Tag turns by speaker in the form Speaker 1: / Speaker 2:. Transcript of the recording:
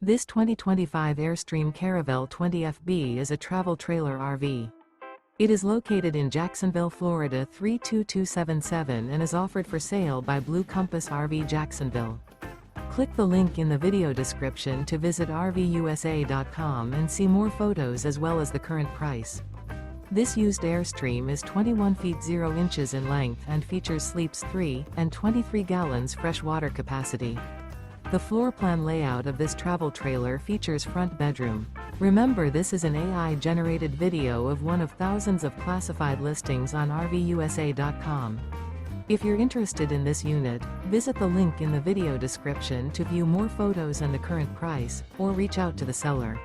Speaker 1: This 2025 Airstream Caravel 20FB is a travel trailer RV. It is located in Jacksonville, Florida 32277 and is offered for sale by Blue Compass RV Jacksonville. Click the link in the video description to visit RVUSA.com and see more photos as well as the current price. This used Airstream is 21 feet 0 inches in length and features sleeps 3 and 23 gallons fresh water capacity. The floor plan layout of this travel trailer features front bedroom. Remember, this is an AI-generated video of one of thousands of classified listings on RVUSA.com. If you're interested in this unit, visit the link in the video description to view more photos and the current price, or reach out to the seller.